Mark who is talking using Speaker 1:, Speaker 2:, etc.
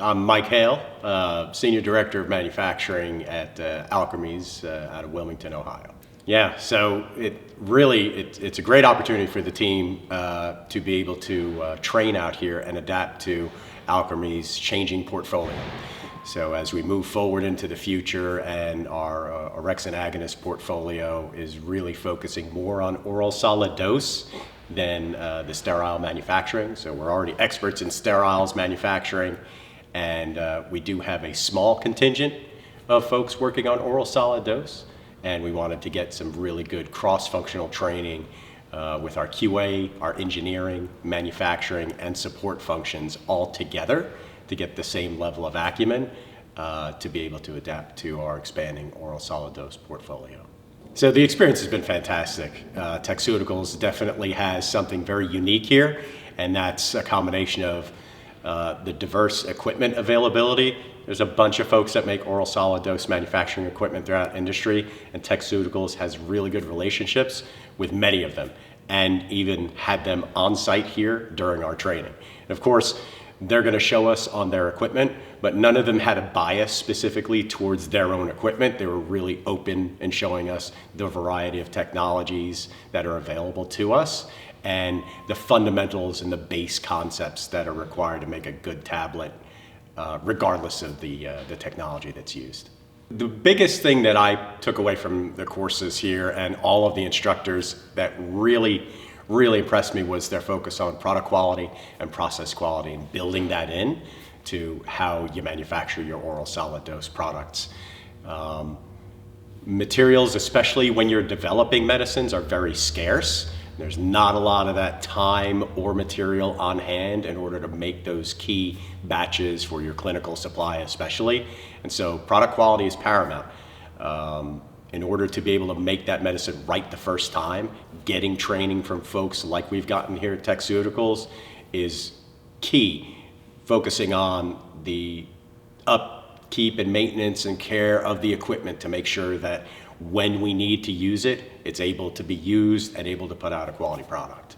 Speaker 1: I'm Mike Hale, Senior Director of Manufacturing at Alkermes out of Wilmington, Ohio. Yeah, so it's a great opportunity for the team to be able to train out here and adapt to Alkermes' changing portfolio. So as we move forward into the future, and our orexin agonist portfolio is really focusing more on oral solid dose than the sterile manufacturing. So we're already experts in steriles manufacturing, and we do have a small contingent of folks working on oral solid dose, and we wanted to get some really good cross-functional training with our QA, our engineering, manufacturing, and support functions all together to get the same level of acumen to be able to adapt to our expanding oral solid dose portfolio. So the experience has been fantastic. Techceuticals definitely has something very unique here, and that's a combination of the diverse equipment availability. There's a bunch of folks that make oral solid dose manufacturing equipment throughout industry, and Techceuticals has really good relationships with many of them, and even had them on site here during our training. And of course, they're going to show us on their equipment, but none of them had a bias specifically towards their own equipment. They were really open in showing us the variety of technologies that are available to us and the fundamentals and the base concepts that are required to make a good tablet, regardless of the technology that's used. The biggest thing that I took away from the courses here and all of the instructors that really impressed me was their focus on product quality and process quality, and building that in to how you manufacture your oral solid dose products. Materials, especially when you're developing medicines, are very scarce. There's not a lot of that time or material on hand in order to make those key batches for your clinical supply especially. And so product quality is paramount. In order to be able to make that medicine right the first time, getting training from folks like we've gotten here at Techceuticals is key. Focusing on the upkeep and maintenance and care of the equipment to make sure that when we need to use it, it's able to be used and able to put out a quality product.